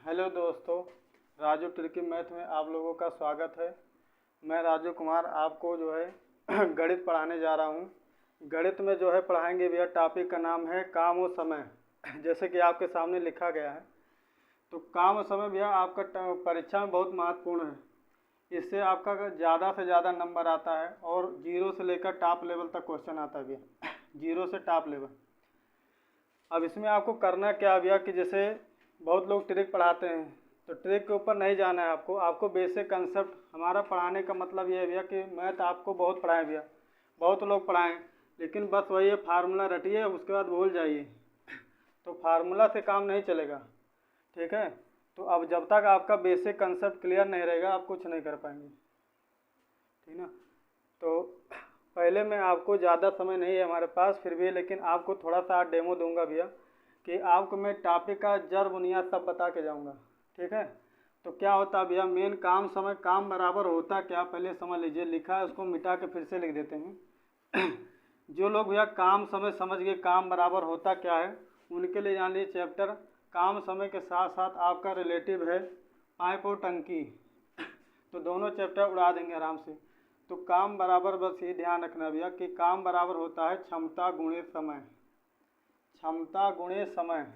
Hello दोस्तों, Raju tricky math में आप लोगों का स्वागत है। मैं राजू कुमार आपको जो है गणित पढ़ाने जा रहा हूँ। गणित में जो है पढ़ाएंगे भैया, टॉपिक का नाम है काम और समय। जैसे कि आपके सामने लिखा गया है, तो काम और समय भैया आपका परीक्षा में बहुत महत्वपूर्ण है। इससे आपका ज़्यादा से ज़्यादा नंबर आता है और जीरो से लेकर टॉप लेवल तक क्वेश्चन आता है भैया, जीरो से टॉप लेवल। अब इसमें आपको करना क्या है भैया कि जैसे बहुत लोग ट्रिक पढ़ाते हैं, तो ट्रिक के ऊपर नहीं जाना है आपको बेसिक कंसेप्ट। हमारा पढ़ाने का मतलब ये है भैया कि मैथ आपको बहुत पढ़ाएं भैया, बहुत लोग पढ़ाएं, लेकिन बस वही है, फार्मूला रटिए उसके बाद भूल जाइए। तो फार्मूला से काम नहीं चलेगा, ठीक है। तो अब जब तक आपका बेसिक कंसेप्ट क्लियर नहीं रहेगा आप कुछ नहीं कर पाएंगे, ठीक ना। तो पहले मैं आपको ज़्यादा समय नहीं है हमारे पास फिर भी, लेकिन आपको थोड़ा सा डेमो दूंगा भैया कि आपको मैं टॉपिक का जड़ बुनियाद सब बता के जाऊंगा, ठीक है। तो क्या होता है भैया, मेन काम समय काम बराबर होता क्या, पहले समझ लीजिए। लिखा है उसको मिटा के फिर से लिख देते हैं। जो लोग भैया काम समय समझ गए काम बराबर होता क्या है, उनके लिए जान लीजिए चैप्टर काम समय के साथ साथ आपका रिलेटिव है पाइप और टंकी। तो दोनों चैप्टर उड़ा देंगे आराम से। तो काम बराबर बस ये ध्यान रखना भैया कि काम बराबर होता है क्षमता गुणे समय, क्षमता गुणे समय।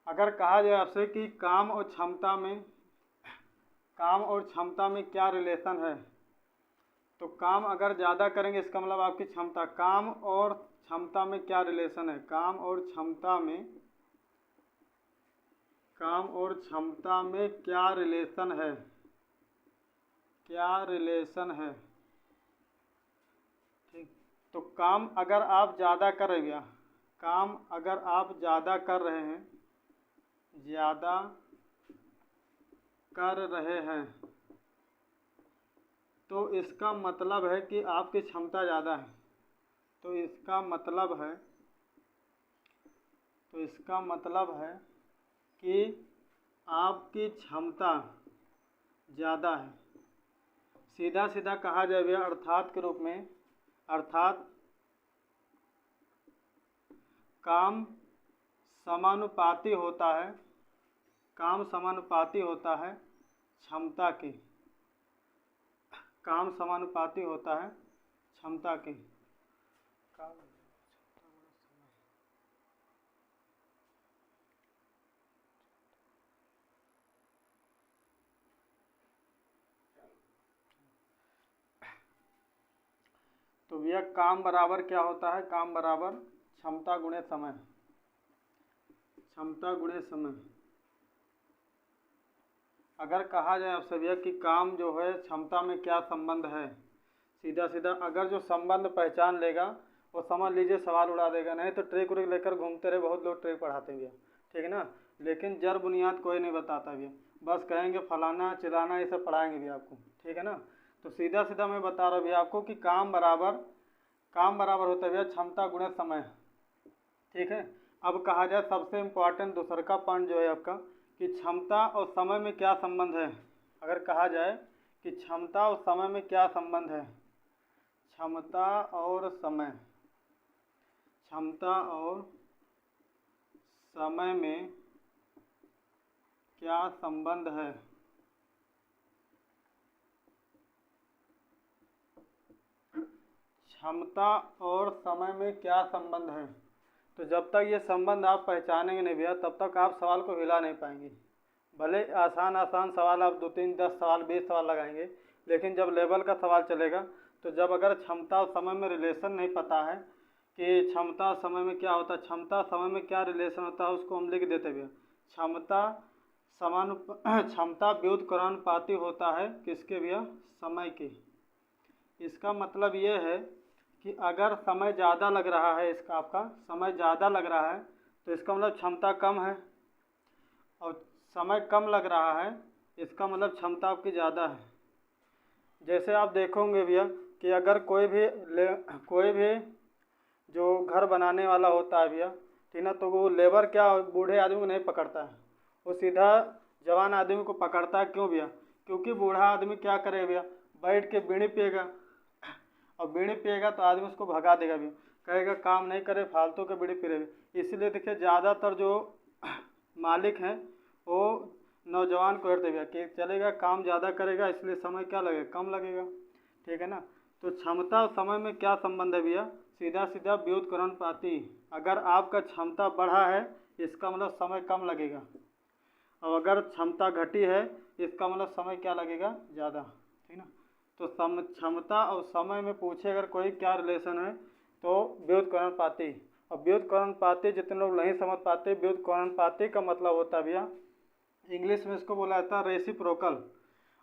अगर कहा जाए आपसे कि काम और क्षमता में क्या रिलेशन है, तो काम अगर ज़्यादा करेंगे इसका मतलब आपकी क्षमता। काम और क्षमता में क्या रिलेशन है, काम और क्षमता में क्या रिलेशन है, क्या रिलेशन है, ठीक। तो काम अगर आप ज़्यादा कर रहे हैं, काम अगर आप ज़्यादा कर रहे हैं, ज़्यादा कर रहे हैं, तो इसका मतलब है कि आपकी क्षमता ज़्यादा है। तो इसका मतलब है कि आपकी क्षमता ज़्यादा है। सीधा सीधा कहा जाए भैया अर्थात के रूप में, अर्थात काम समानुपाती होता है, काम समानुपाती होता है क्षमता के, काम समानुपाती होता है क्षमता के। तो भैया काम बराबर क्या होता है, काम बराबर क्षमता गुणे समय, क्षमता गुणे समय। अगर कहा जाए आपसे भैया कि काम जो है क्षमता में क्या संबंध है, सीधा सीधा अगर जो संबंध पहचान लेगा वो समझ लीजिए सवाल उड़ा देगा। नहीं तो ट्रिक व्रिक लेकर घूमते रहे, बहुत लोग ट्रिक पढ़ाते हैं भैया, ठीक है ना। लेकिन जड़ बुनियाद कोई नहीं बताता भैया, बस कहेंगे फलाना चिलाना ये सब पढ़ाएंगे भैया आपको, ठीक है ना। तो सीधा सीधा मैं बता रहा हूँ भैया आपको कि काम बराबर होता है भैया क्षमता गुणे समय, ठीक है। अब कहा जाए सबसे इम्पोर्टेंट दूसरा का पॉइंट जो है आपका कि क्षमता और समय में क्या संबंध है। अगर कहा जाए कि क्षमता और समय में क्या संबंध है, क्षमता और समय, क्षमता और समय में क्या संबंध है, क्षमता और समय में क्या संबंध है। तो जब तक ये संबंध आप पहचानेंगे नहीं भैया तब तक आप सवाल को हिला नहीं पाएंगे। भले आसान सवाल आप 2 3 10 सवाल 20 सवाल लगाएंगे, लेकिन जब लेवल का सवाल चलेगा, तो जब अगर क्षमता और समय में रिलेशन नहीं पता है कि क्षमता और समय में क्या होता है, क्षमता समय में क्या रिलेशन होता है, उसको हम लिख देते भैया क्षमता व्युत्क्रमानुपाती होता है किसके भैया, समय के। इसका मतलब ये है कि अगर समय ज़्यादा लग रहा है, इसका आपका समय ज़्यादा लग रहा है तो इसका मतलब क्षमता कम है, और समय कम लग रहा है इसका मतलब क्षमता आपकी ज़्यादा है। जैसे आप देखोगे भैया कि अगर कोई भी जो घर बनाने वाला होता है भैया, ठीक ना, तो वो लेबर क्या बूढ़े आदमी को नहीं पकड़ता है, वो सीधा जवान आदमी को पकड़ता है। क्यों भैया, क्योंकि बूढ़ा आदमी क्या करे भैया, बैठ के बीड़ी पिएगा, और बीड़ी पिएगा तो आदमी उसको भगा देगा भैया, कहेगा काम नहीं करे फालतू के बीड़ी पी रहे। इसलिए देखिए ज़्यादातर जो मालिक हैं वो नौजवान को हेरते भैया कि चलेगा, काम ज़्यादा करेगा इसलिए समय क्या लगेगा, कम लगेगा। ठीक है ना। तो क्षमता और समय में क्या संबंध है भैया, सीधा सीधा व्युत्क्रमानुपाती। अगर आपका क्षमता बढ़ा है इसका मतलब समय कम लगेगा, और अगर क्षमता घटी है इसका मतलब समय क्या लगेगा, ज़्यादा। ठीक ना। तो क्षमता और समय में पूछे अगर कोई क्या रिलेशन है तो व्युत्क्रमानुपाती। और व्युत्क्रमानुपाती जितने लोग नहीं समझ पाते, व्युत्क्रमानुपाती का मतलब होता है भैया, इंग्लिश में इसको बोला जाता है रेसिप्रोकल,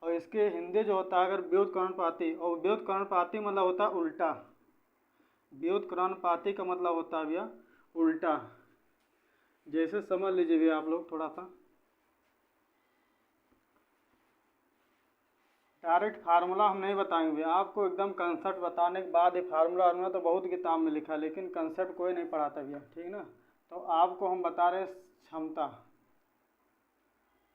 और इसके हिंदी जो होता है अगर व्युत्क्रमानुपाती, और व्युत्क्रमानुपाती मतलब होता है उल्टा। व्युत्क्रमानुपाती का मतलब होता है भैया उल्टा। जैसे समझ लीजिए भैया आप लोग, थोड़ा सा डायरेक्ट फार्मूला हम नहीं बताएंगे भैया, आपको एकदम कंसेप्ट बताने के बाद ही फार्मूला वार्मूला तो बहुत किताब में लिखा है, लेकिन कंसेप्ट कोई नहीं पढ़ाता भैया। ठीक ना। तो आपको हम बता रहे क्षमता,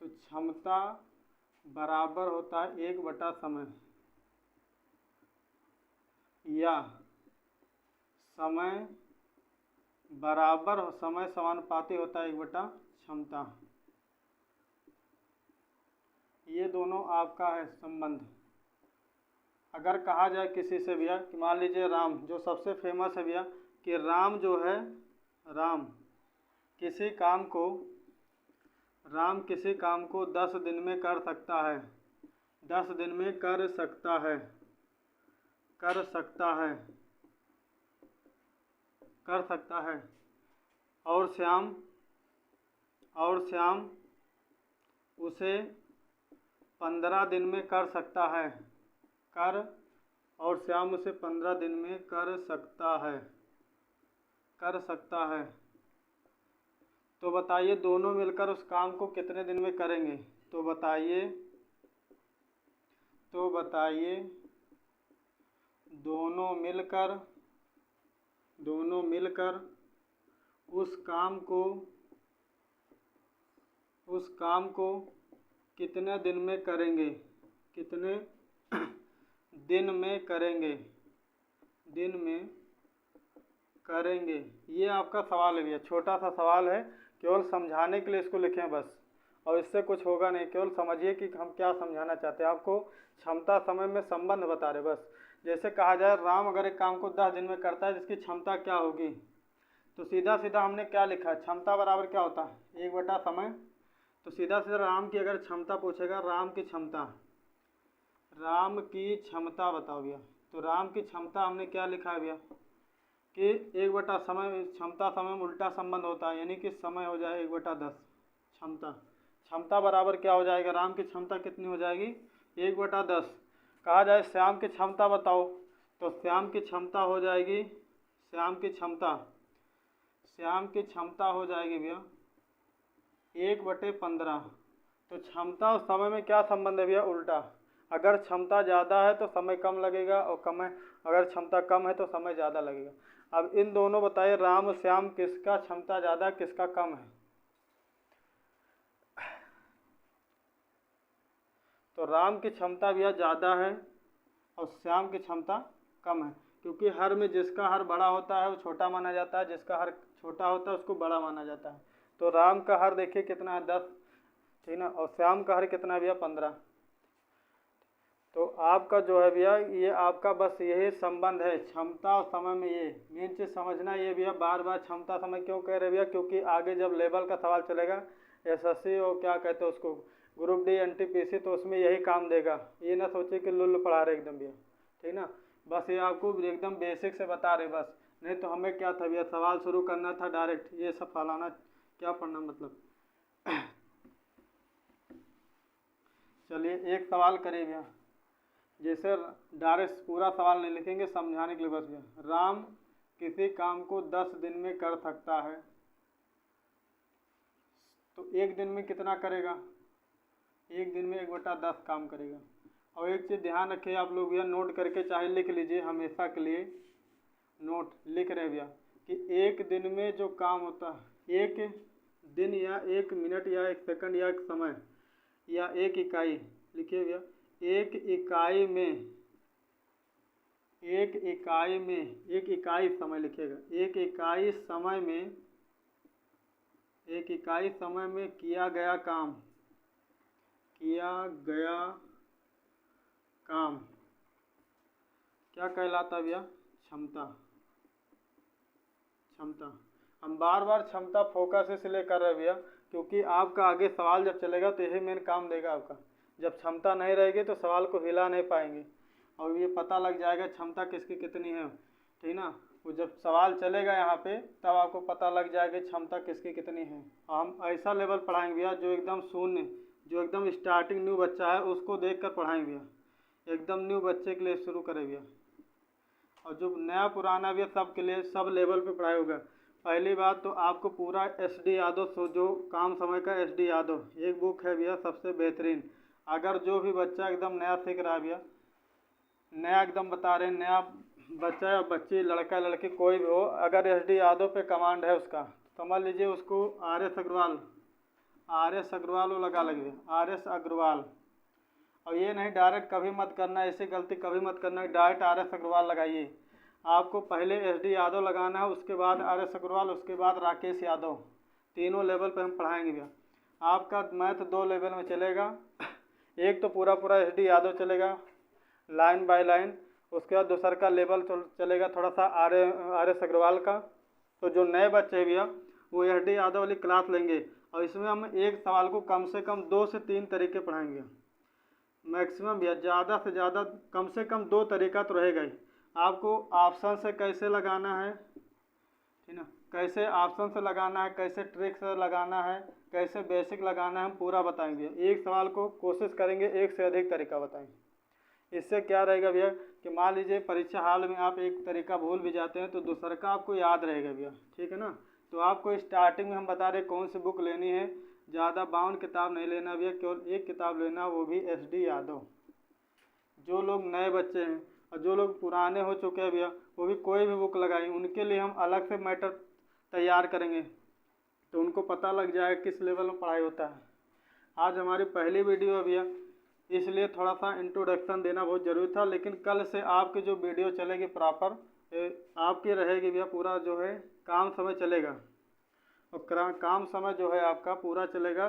तो क्षमता बराबर होता है 1/समय, या समय बराबर समय समानुपाती होता है 1/क्षमता। ये दोनों आपका है संबंध। अगर कहा जाए किसी से भैया कि मान लीजिए राम, जो सबसे फेमस है भैया, कि राम जो है, राम किसी काम को 10 दिन में कर सकता है, 10 दिन में कर सकता है, कर सकता है, कर सकता है। और श्याम उसे 15 दिन में कर सकता है, और श्याम उसे 15 दिन में कर सकता है, कर सकता है। तो बताइए दोनों मिलकर उस काम को कितने दिन में करेंगे, तो बताइए दोनों मिलकर उस काम को कितने दिन में करेंगे, कितने दिन में करेंगे, ये आपका सवाल है भैया। छोटा सा सवाल है, केवल समझाने के लिए इसको लिखें बस, और इससे कुछ होगा नहीं। केवल समझिए कि हम क्या समझाना चाहते हैं। आपको क्षमता समय में संबंध बता रहे बस। जैसे कहा जाए राम अगर एक काम को 10 दिन में करता है, जिसकी क्षमता क्या होगी, तो सीधा सीधा हमने क्या लिखा है, क्षमता बराबर क्या होता है 1/समय। तो सीधा सीधा राम की अगर क्षमता पूछेगा, राम की क्षमता बताओ भैया, तो राम की क्षमता हमने क्या लिखा है भैया कि 1/समय, क्षमता समय में उल्टा संबंध होता है, यानी कि समय हो जाए 1/10 क्षमता बराबर क्या हो जाएगा, राम की क्षमता कितनी हो जाएगी 1/10। कहा जाए श्याम की क्षमता बताओ, तो श्याम की क्षमता हो जाएगी, श्याम की क्षमता हो जाएगी भैया 1/15। तो क्षमता और समय में क्या संबंध है भैया, उल्टा। अगर क्षमता ज़्यादा है तो समय कम लगेगा, और अगर क्षमता कम है तो समय ज़्यादा लगेगा। अब इन दोनों बताइए राम और श्याम किसका क्षमता ज़्यादा किसका कम है, तो राम की क्षमता भैया ज़्यादा है और श्याम की क्षमता कम है, क्योंकि हर में जिसका हर बड़ा होता है वो छोटा माना जाता है, जिसका हर छोटा होता है उसको बड़ा माना जाता है। तो राम का हर देखिए कितना है 10, ठीक ना, और श्याम का हर कितना है भैया 15। तो आपका जो है भैया ये आपका बस यही संबंध है क्षमता और समय में। ये मेन चीज़ समझना ये भैया, बार बार क्षमता समय क्यों कह रहे भैया, क्योंकि आगे जब लेवल का सवाल चलेगा एसएससी और क्या कहते हैं उसको ग्रुप डी एनटीपीसी, तो उसमें यही काम देगा। ये ना सोचे कि लुल्ल पढ़ा रहे एकदम भैया, ठीक ना। बस ये आपको एकदम बेसिक से बता रहे बस, नहीं तो हमें क्या था भैया सवाल शुरू करना था डायरेक्ट, ये सब फलाना क्या पढ़ना मतलब। चलिए एक सवाल करिए भैया, जैसे डायरेक्ट पूरा सवाल नहीं लिखेंगे, समझाने के लिए बस भैया। राम किसी काम को 10 दिन में कर सकता है, तो एक दिन में कितना करेगा, एक दिन में 1/10 काम करेगा। और एक चीज़ ध्यान रखिए आप लोग भैया, नोट करके चाहे लिख लीजिए, हमेशा के लिए नोट लिख रहे भैया कि एक दिन में जो काम होता है, एक दिन या 1 मिनट या 1 सेकंड या 1 समय या 1 इकाई, लिखिए भैया एक इकाई समय लिखिएगा, एक इकाई समय में एक इकाई समय में किया गया काम, किया गया काम क्या कहलाता है भैया? क्षमता। क्षमता। हम बार बार क्षमता फोकस इसलिए कर रहे हैं भैया क्योंकि आपका आगे सवाल जब चलेगा तो यही मेन काम देगा आपका। जब क्षमता नहीं रहेगी तो सवाल को हिला नहीं पाएंगे और ये पता लग जाएगा क्षमता किसकी कितनी है, ठीक ना। वो जब सवाल चलेगा यहाँ पे तब आपको पता लग जाएगा क्षमता किसकी कितनी है। हम ऐसा लेवल पढ़ाएंगे भैया जो एकदम शून्य, जो एकदम स्टार्टिंग न्यू बच्चा है उसको देख कर पढ़ाएंगे भैया, एकदम न्यू बच्चे के लिए शुरू करें भैया। और जो नया पुराना भी है सबके लिए सब लेवल पे पढ़ाई होगा। पहली बात तो आपको पूरा SD यादव जो काम समय का SD यादव एक बुक है भैया सबसे बेहतरीन। अगर जो भी बच्चा एकदम नया सीख रहा है भैया, नया एकदम बता रहे हैं, नया बच्चा या बच्ची लड़का लड़की कोई भी हो, अगर SD यादव पे कमांड है उसका समझ लीजिए उसको RS अग्रवाल वो लगा लगे, RS अग्रवाल। और ये नहीं डायरेक्ट कभी मत करना, ऐसी गलती कभी मत करना डायरेक्ट RS अग्रवाल लगाइए। आपको पहले SD यादव लगाना है, उसके बाद RS अग्रवाल, उसके बाद राकेश यादव। तीनों लेवल पे हम पढ़ाएंगे भैया। आपका मैथ 2 लेवल में चलेगा, एक तो पूरा SD यादव चलेगा लाइन बाय लाइन, उसके बाद दूसरा का लेवल चलेगा थोड़ा सा RS अग्रवाल का। तो जो नए बच्चे भैया वो SD यादव वाली क्लास लेंगे और इसमें हम एक सवाल को कम से कम 2 से 3 तरीके पढ़ाएंगे मैक्सिमम भैया, ज़्यादा से ज़्यादा कम से कम 2 तरीका तो रहेगा ही। आपको ऑप्शन से कैसे लगाना है, ठीक ना, कैसे ऑप्शन से लगाना है, कैसे ट्रिक से लगाना है, कैसे बेसिक लगाना है, हम पूरा बताएंगे। एक सवाल को कोशिश करेंगे एक से अधिक तरीका बताएंगे। इससे क्या रहेगा भैया कि मान लीजिए परीक्षा हाल में आप एक तरीका भूल भी जाते हैं तो दूसरा का आपको याद रहेगा भैया, ठीक है ना। तो आपको स्टार्टिंग में हम बता रहे कौन सी बुक लेनी है, ज़्यादा 52 किताब नहीं लेना भैया, केवल एक किताब लेना, वो भी SD यादव। जो लोग नए बच्चे हैं और जो लोग पुराने हो चुके हैं भैया वो भी कोई भी बुक लगाएं, उनके लिए हम अलग से मैटर तैयार करेंगे तो उनको पता लग जाएगा किस लेवल में पढ़ाई होता है। आज हमारी पहली वीडियो है भैया, इसलिए थोड़ा सा इंट्रोडक्शन देना बहुत ज़रूरी था, लेकिन कल से आपकी जो वीडियो चलेगी प्रॉपर आपकी रहेगी भैया, पूरा जो है काम समय चलेगा और काम समय जो है आपका पूरा चलेगा,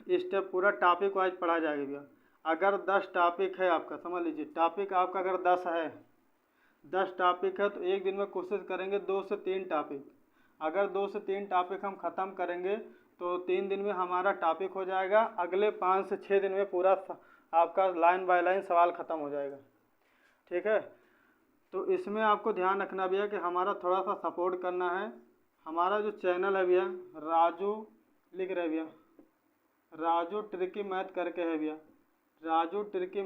स्टेप पूरा टॉपिक वाइज पढ़ा जाएगा भैया। अगर 10 टॉपिक है आपका, समझ लीजिए टॉपिक आपका अगर 10 है, 10 टॉपिक है तो एक दिन में कोशिश करेंगे 2 से 3 टॉपिक। अगर 2 से 3 टॉपिक हम ख़त्म करेंगे तो 3 दिन में हमारा टॉपिक हो जाएगा, अगले 5 से 6 दिन में पूरा आपका लाइन बाय लाइन सवाल ख़त्म हो जाएगा, ठीक है। तो इसमें आपको ध्यान रखना भैया कि हमारा थोड़ा सा सपोर्ट करना है। हमारा जो चैनल है भैया राजू लिख रहे भैया, राजू ट्रिकी मैथ करके है भैया, राजू ट्रिकी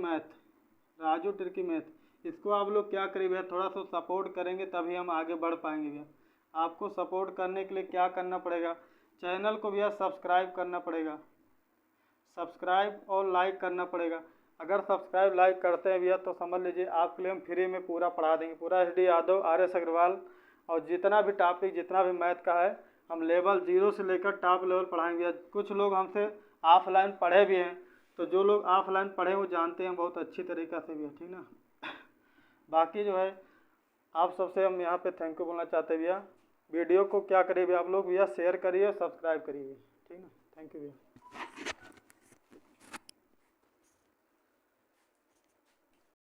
मैथ। इसको आप लोग क्या करें भैया, थोड़ा सा सपोर्ट करेंगे तभी हम आगे बढ़ पाएंगे भैया। आपको सपोर्ट करने के लिए क्या करना पड़ेगा, चैनल को भैया सब्सक्राइब करना पड़ेगा, सब्सक्राइब और लाइक करना पड़ेगा। अगर सब्सक्राइब लाइक करते हैं भैया तो समझ लीजिए आपके लिए हम फ्री में पूरा पढ़ा देंगे, पूरा SD यादव, RS अग्रवाल और जितना भी टॉपिक जितना भी मैथ का है हम लेवल 0 से लेकर टॉप लेवल पढ़ाएंगे। कुछ लोग हमसे ऑफलाइन पढ़े भी हैं, तो जो लोग ऑफलाइन पढ़े वो जानते हैं बहुत अच्छी तरीक़ा से भी है, ठीक ना। बाकी जो है आप सबसे हम यहाँ पे थैंक यू बोलना चाहते हैं भैया। वीडियो को क्या करिए भैया आप लोग भैया, शेयर करिए, सब्सक्राइब करिए, ठीक ना। थैंक यू भैया।